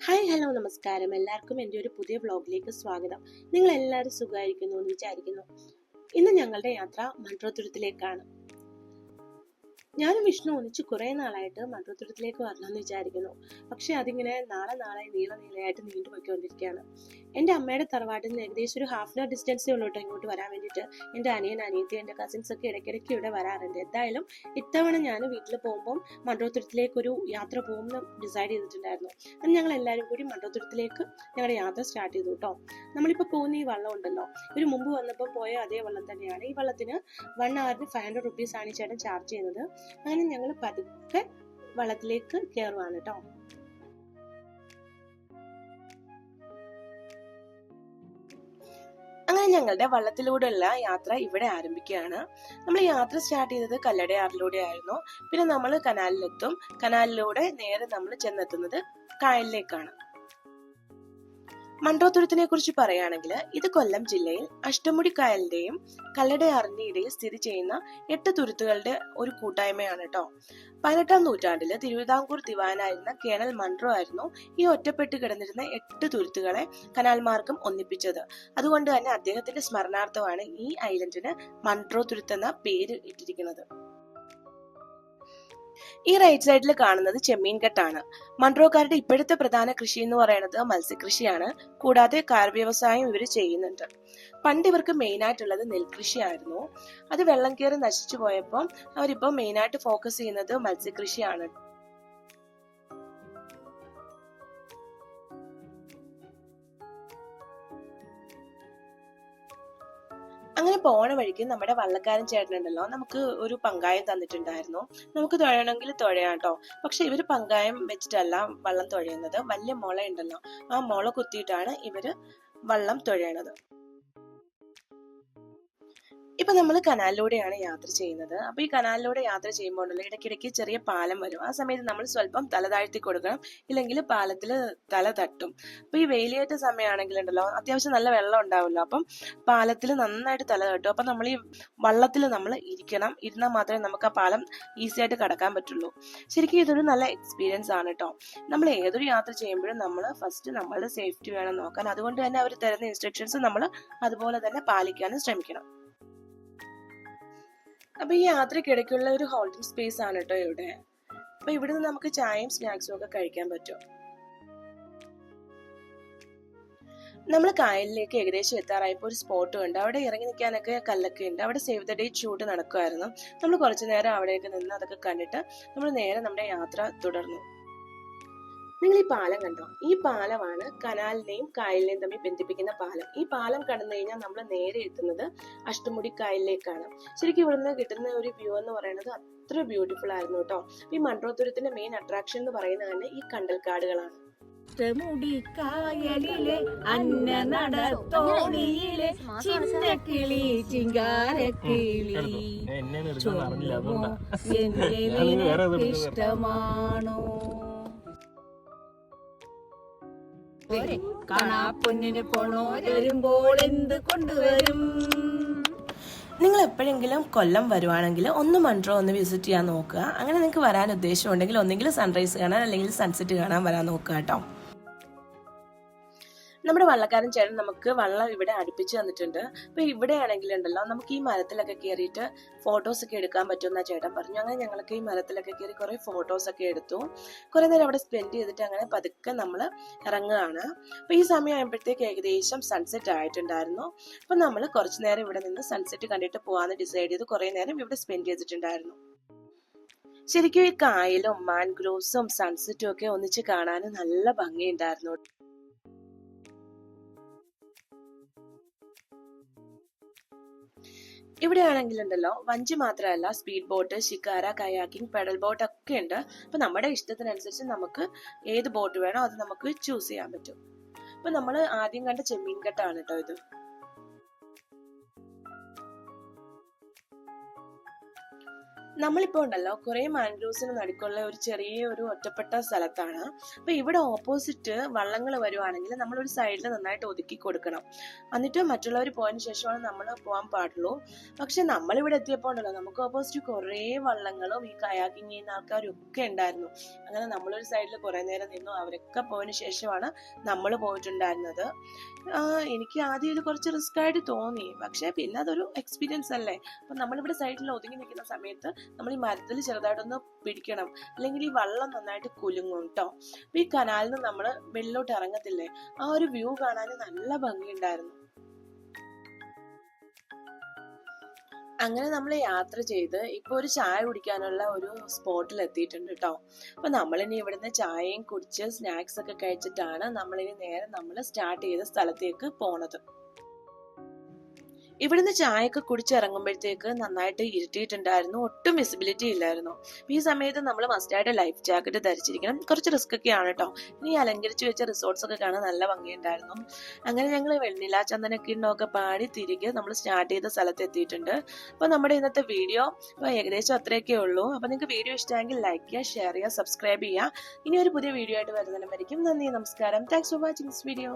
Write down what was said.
Hi hello നമസ്കാരം. എല്ലാവർക്കും എൻ്റെ ഒരു പുതിയ വ്ളോഗിലേക്ക് സ്വാഗതം. നിങ്ങൾ എല്ലാവരും സുഖമായിരിക്കുന്നു എന്ന് വിചാരിക്കുന്നു. ഇന്ന് ഞങ്ങളുടെ യാത്ര മൺട്രോത്തുരുത്തിലേക്കാണ്. ഞാനും വിഷ്ണു ഒന്നിച്ച് കുറേ നാളായിട്ട് മൺട്രോത്തുരുത്തിലേക്ക് വരണമെന്ന് വിചാരിക്കുന്നു. പക്ഷെ അതിങ്ങനെ നാളെ നീളയായിട്ട് നീണ്ടുപോയിക്കൊണ്ടിരിക്കുകയാണ്. എൻ്റെ അമ്മയുടെ തറവാട്ടിൽ നിന്ന് ഏകദേശം ഒരു ഹാഫ് ആൻ ഡിസ്റ്റൻസേ ഉള്ളൂ കേട്ടോ ഇങ്ങോട്ട് വരാൻ വേണ്ടിയിട്ട്. എൻ്റെ അനിയൻ, അനിയത്തി, എൻ്റെ കസിൻസ് ഒക്കെ ഇടയ്ക്കിടയ്ക്ക് ഇവിടെ വരാറുണ്ട്. എന്തായാലും ഇത്തവണ ഞാൻ വീട്ടിൽ പോകുമ്പം മൺട്രോത്തുരുത്തിലേക്ക് ഒരു യാത്ര പോകുമെന്ന് ഡിസൈഡ് ചെയ്തിട്ടുണ്ടായിരുന്നു. അന്ന് ഞങ്ങൾ എല്ലാവരും കൂടി മൺട്രോത്തുരുത്തിലേക്ക് ഞങ്ങളുടെ യാത്ര സ്റ്റാർട്ട് ചെയ്തു കേട്ടോ. നമ്മളിപ്പോൾ പോകുന്ന ഈ വള്ളം ഉണ്ടല്ലോ, ഒരു മുമ്പ് വന്നപ്പോൾ പോയ അതേ വള്ളം തന്നെയാണ്. ഈ വള്ളത്തിന് 1 hour 500 rupees ആണ് ഈ ചേട്ടൻ ചാർജ് ചെയ്യുന്നത്. അങ്ങനെ ഞങ്ങൾ പതുക്കെ വള്ളത്തിലേക്ക് കയറുവാണ് കേട്ടോ. അങ്ങനെ ഞങ്ങളുടെ വള്ളത്തിലൂടെയുള്ള യാത്ര ഇവിടെ ആരംഭിക്കുകയാണ്. നമ്മൾ യാത്ര സ്റ്റാർട്ട് ചെയ്തത് കല്ലടയാറിലൂടെ ആയിരുന്നു. പിന്നെ നമ്മൾ കനാലിലെത്തും. കനാലിലൂടെ നേരെ നമ്മൾ ചെന്നെത്തുന്നത് കായലിലേക്കാണ്. മൺട്രോത്തുരുത്തിനെ കുറിച്ച് പറയുകയാണെങ്കിൽ ഇത് കൊല്ലം ജില്ലയിൽ അഷ്ടമുടി കായലിന്റെയും കല്ലടയാറിന്റെ ഇടയിൽ സ്ഥിതി ചെയ്യുന്ന 8 തുരുത്തുകളുടെ ഒരു കൂട്ടായ്മയാണ് കേട്ടോ. 18ാം നൂറ്റാണ്ടില് തിരുവിതാംകൂർ ദിവാനായിരുന്ന കേണൽ മൺട്രോ ആയിരുന്നു ഈ ഒറ്റപ്പെട്ട് കിടന്നിരുന്ന 8 തുരുത്തുകളെ കനാൽ മാർഗം ഒന്നിപ്പിച്ചത്. അതുകൊണ്ട് തന്നെ അദ്ദേഹത്തിന്റെ സ്മരണാർത്ഥമാണ് ഈ ഐലൻഡിന് മൺട്രോ തുരുത്ത് എന്ന പേര് ഇട്ടിരിക്കുന്നത്. ഈ റൈറ്റ് സൈഡിൽ കാണുന്നത് ചെമ്മീൻകെട്ടാണ്. മൺട്രോക്കാരുടെ ഇപ്പോഴത്തെ പ്രധാന കൃഷി എന്ന് പറയുന്നത് മത്സ്യകൃഷിയാണ്. കൂടാതെ കാർ വ്യവസായം ഇവർ ചെയ്യുന്നുണ്ട്. പണ്ട് ഇവർക്ക് മെയിൻ ആയിട്ടുള്ളത് നെൽകൃഷിയായിരുന്നു. അത് വെള്ളം കയറി നശിച്ചു പോയപ്പോൾ അവരിപ്പോൾ മെയിൻ ആയിട്ട് ഫോക്കസ് ചെയ്യുന്നത് മത്സ്യകൃഷിയാണ്. അങ്ങനെ പോണ വഴിക്ക് നമ്മുടെ വള്ളക്കാരൻ ചേട്ടനുണ്ടല്ലോ നമുക്ക് ഒരു പങ്കായം തന്നിട്ടുണ്ടായിരുന്നു. നമുക്ക് തുഴയണമെങ്കിൽ തുഴയാം കേട്ടോ. പക്ഷെ ഇവര് പങ്കായം വെച്ചിട്ടല്ല വള്ളം തുഴയുന്നത്. വലിയ മുള ഉണ്ടല്ലോ, ആ മുള കുത്തിയിട്ടാണ് ഇവര് വള്ളം തുഴയണത്. ഇപ്പൊ നമ്മൾ കനാലിലൂടെയാണ് യാത്ര ചെയ്യുന്നത്. അപ്പൊ ഈ കനാലിലൂടെ യാത്ര ചെയ്യുമ്പോൾ ഇടയ്ക്കിടയ്ക്ക് ചെറിയ പാലം വരും. ആ സമയത്ത് നമ്മൾ സ്വല്പം തല താഴ്ത്തി കൊടുക്കണം, ഇല്ലെങ്കിൽ പാലത്തിൽ തല തട്ടും. അപ്പൊ ഈ വെയിലേറ്റ സമയമാണെങ്കിൽ ഉണ്ടല്ലോ അത്യാവശ്യം നല്ല വെള്ളം ഉണ്ടാവില്ല. അപ്പം പാലത്തിൽ നന്നായിട്ട് തല തട്ടും. അപ്പൊ നമ്മൾ ഈ വള്ളത്തിൽ നമ്മൾ ഇരിക്കണം. ഇരുന്നാൽ മാത്രമേ നമുക്ക് ആ പാലം ഈസി ആയിട്ട് കടക്കാൻ പറ്റുള്ളൂ. ശരിക്കും ഇതൊരു നല്ല എക്സ്പീരിയൻസ് ആണ് കേട്ടോ. നമ്മൾ ഏതൊരു യാത്ര ചെയ്യുമ്പോഴും നമ്മൾ ഫസ്റ്റ് നമ്മളുടെ സേഫ്റ്റി വേണം നോക്കാൻ. അതുകൊണ്ട് തന്നെ അവർ തരുന്ന ഇൻസ്ട്രക്ഷൻസ് നമ്മൾ അതുപോലെ തന്നെ പാലിക്കാനും ശ്രമിക്കണം. അപ്പൊ ഈ യാത്രക്കിടയ്ക്കുള്ള ഒരു ഹോൾഡിംഗ് സ്പേസ് ആണ് കേട്ടോ ഇവിടെ. അപ്പൊ ഇവിടുന്ന് നമുക്ക് ചായയും സ്നാക്സും ഒക്കെ കഴിക്കാൻ പറ്റും. നമ്മൾ കായലിലേക്ക് ഏകദേശം എത്താറായപ്പോൾ ഒരു സ്പോട്ട് ഉണ്ട്. അവിടെ ഇറങ്ങി നിൽക്കാനൊക്കെ കല്ലൊക്കെ ഉണ്ട്. അവിടെ സേവ് ദ ഡേറ്റ് ഷൂട്ട് നടക്കുമായിരുന്നു. നമ്മൾ കുറച്ചു നേരം അവിടെയൊക്കെ നിന്ന് അതൊക്കെ കണ്ടിട്ട് നമ്മൾ നേരെ നമ്മുടെ യാത്ര തുടർന്നു. നിങ്ങൾ ഈ പാലം കണ്ടോ? ഈ പാലമാണ് കനാലിനെയും കായലിനെയും തമ്മിൽ ബന്ധിപ്പിക്കുന്ന പാലം. ഈ പാലം കടന്നു കഴിഞ്ഞാൽ നമ്മൾ നേരെ എത്തുന്നത് അഷ്ടമുടി കായലിലേക്കാണ്. ശരിക്കും ഇവിടുന്ന് കിട്ടുന്ന ഒരു വ്യൂ എന്ന് പറയുന്നത് അത്ര ബ്യൂട്ടിഫുൾ ആയിരുന്നു കേട്ടോ. ഈ മൺട്രോത്തുരുത്തിന്റെ മെയിൻ അട്രാക്ഷൻ എന്ന് പറയുന്നത് തന്നെ ഈ കണ്ടൽക്കാടുകളാണ്. കായലിലെ അന്ന നടത്തോണിയിലെ ചിന്നക്കിളി ചിങ്കാരക്കിളി എന്നെ ഇഷ്ടമാണോ കാണാപ്പൊന്നിന് പോണോ വരുമ്പോൾ എന്ത് കൊണ്ടുവരും. നിങ്ങൾ എപ്പോഴെങ്കിലും കൊല്ലം വരുവാണെങ്കിൽ ഒന്ന് മൺട്രോ ഒന്ന് വിസിറ്റ് ചെയ്യാൻ നോക്കുക. അങ്ങനെ നിങ്ങൾക്ക് വരാൻ ഉദ്ദേശമുണ്ടെങ്കിൽ ഒന്നെങ്കിൽ സൺറൈസ് കാണാൻ അല്ലെങ്കിൽ സൺസെറ്റ് കാണാൻ വരാൻ നോക്കുക കേട്ടോ. നമ്മുടെ വള്ളക്കാരൻ ചേട്ടൻ നമുക്ക് വള്ളം ഇവിടെ അടുപ്പിച്ച് തന്നിട്ടുണ്ട്. അപ്പൊ ഇവിടെ ആണെങ്കിലുണ്ടല്ലോ നമുക്ക് ഈ മരത്തിലൊക്കെ കയറിയിട്ട് ഫോട്ടോസ് ഒക്കെ എടുക്കാൻ പറ്റുമെന്നാ ചേട്ടൻ പറഞ്ഞു. അങ്ങനെ ഞങ്ങളൊക്കെ ഈ മരത്തിലൊക്കെ കയറി കുറെ ഫോട്ടോസ് ഒക്കെ എടുത്തു. കുറെ നേരം അവിടെ സ്പെൻഡ് ചെയ്തിട്ട് അങ്ങനെ പതുക്കെ നമ്മൾ ഇറങ്ങുകയാണ്. അപ്പൊ ഈ സമയം ആയപ്പോഴത്തേക്ക് ഏകദേശം സൺസെറ്റ് ആയിട്ടുണ്ടായിരുന്നു. അപ്പൊ നമ്മൾ കുറച്ചു നേരം ഇവിടെ നിന്ന് സൺസെറ്റ് കണ്ടിട്ട് പോവാന്ന് ഡിസൈഡ് ചെയ്ത് കുറെ നേരം ഇവിടെ സ്പെൻഡ് ചെയ്തിട്ടുണ്ടായിരുന്നു. ശരിക്കും ഈ കായലും മാൻഗ്രോവ്സും സൺസെറ്റും ഒക്കെ ഒന്നിച്ച് കാണാൻ നല്ല ഭംഗിയുണ്ടായിരുന്നു. ഇവിടെ ആണെങ്കിലുണ്ടല്ലോ വഞ്ചി മാത്രമല്ല, speed boat, shikara, kayaking, pedal boat ഒക്കെ ഉണ്ട്. അപ്പൊ നമ്മുടെ ഇഷ്ടത്തിനനുസരിച്ച് നമുക്ക് ഏത് ബോട്ട് വേണോ അത് നമുക്ക് ചൂസ് ചെയ്യാൻ പറ്റും. അപ്പൊ നമ്മൾ ആദ്യം കണ്ട ചെമ്മീൻകെട്ടാണ് കേട്ടോ ഇത്. നമ്മളിപ്പോ ഉണ്ടല്ലോ കുറെ മാൻഗ്രൂവ്സിന് നടുക്കുള്ള ഒരു ചെറിയ ഒരു ഒറ്റപ്പെട്ട സ്ഥലത്താണ്. അപ്പൊ ഇവിടെ ഓപ്പോസിറ്റ് വള്ളങ്ങൾ വരുവാണെങ്കിൽ നമ്മളൊരു സൈഡിൽ നന്നായിട്ട് ഒതുക്കി കൊടുക്കണം. എന്നിട്ട് മറ്റുള്ളവർ പോയതിനു ശേഷമാണ് നമ്മൾ പോകാൻ പാടുള്ളൂ. പക്ഷെ നമ്മളിവിടെ എത്തിയപ്പോൾ ഉണ്ടല്ലോ നമുക്ക് ഓപ്പോസിറ്റ് കുറെ വള്ളങ്ങളും ഈ കയാക്കിങ് ചെയ്യുന്ന ആൾക്കാരും ഒക്കെ ഉണ്ടായിരുന്നു. അങ്ങനെ നമ്മളൊരു സൈഡിൽ കുറെ നേരം നിന്നു. അവരൊക്കെ പോയതിനു ശേഷമാണ് നമ്മൾ പോയിട്ടുണ്ടായിരുന്നത്. എനിക്ക് ആദ്യം ഇത് കുറച്ച് റിസ്ക് ആയിട്ട് തോന്നി, പക്ഷെ പിന്നെ അതൊരു എക്സ്പീരിയൻസ് അല്ലേ. അപ്പൊ നമ്മളിവിടെ സൈഡിൽ ഒതുങ്ങി നിൽക്കുന്ന സമയത്ത് നമ്മൾ ഈ മരത്തിൽ ചെറുതായിട്ടൊന്ന് പിടിക്കണം, അല്ലെങ്കിൽ ഈ വള്ളം നന്നായിട്ട് കുലുങ്ങും കേട്ടോ. അപ്പൊ ഈ കനാലിൽ നിന്ന് നമ്മൾ വെള്ളോട്ട് ഇറങ്ങത്തില്ലേ, ആ ഒരു വ്യൂ കാണാൻ നല്ല ഭംഗിയുണ്ടായിരുന്നു. അങ്ങനെ നമ്മൾ യാത്ര ചെയ്ത് ഇപ്പൊ ഒരു ചായ കുടിക്കാനുള്ള ഒരു സ്പോട്ടിൽ എത്തിയിട്ടുണ്ട് കേട്ടോ. അപ്പൊ നമ്മളിനി ഇവിടുന്ന് ചായയും കുടിച്ച് സ്നാക്സ് ഒക്കെ കഴിച്ചിട്ടാണ് നമ്മളിനി നേരെ നമ്മൾ സ്റ്റാർട്ട് ചെയ്ത സ്ഥലത്തേക്ക് പോണത്. ഇവിടുന്ന് ചായയൊക്കെ കുടിച്ചിറങ്ങുമ്പോഴത്തേക്ക് നന്നായിട്ട് ഇരുട്ടിയിട്ടുണ്ടായിരുന്നു, ഒട്ടും വിസിബിലിറ്റി ഇല്ലായിരുന്നു. ഈ സമയത്ത് നമ്മൾ മസ്റ്റായിട്ട് ലൈഫ് ജാക്കറ്റ് ധരിച്ചിരിക്കണം. കുറച്ച് റിസ്ക് ഒക്കെയാണ് കേട്ടോ. ഇനി അലങ്കരിച്ച് വെച്ച റിസോർട്ട്സ് ഒക്കെ കാണാൻ നല്ല ഭംഗിയുണ്ടായിരുന്നു. അങ്ങനെ ഞങ്ങൾ വെണ്ണില ചന്ദനക്കിണ്ണമൊക്കെ പാടി തിരികെ നമ്മൾ സ്റ്റാർട്ട് ചെയ്ത സ്ഥലത്ത് എത്തിയിട്ടുണ്ട്. അപ്പൊ നമ്മുടെ ഇന്നത്തെ വീഡിയോ ഏകദേശം അത്രയൊക്കെ ഉള്ളൂ. അപ്പൊ നിങ്ങൾക്ക് വീഡിയോ ഇഷ്ടമെങ്കിൽ ലൈക്ക് ചെയ്യുക, ഷെയർ ചെയ്യുക, സബ്സ്ക്രൈബ് ചെയ്യുക. ഇനി ഒരു പുതിയ വീഡിയോ ആയിട്ട് വരുന്നതിനും നന്ദി, നമസ്കാരം. Thanks for watching this video.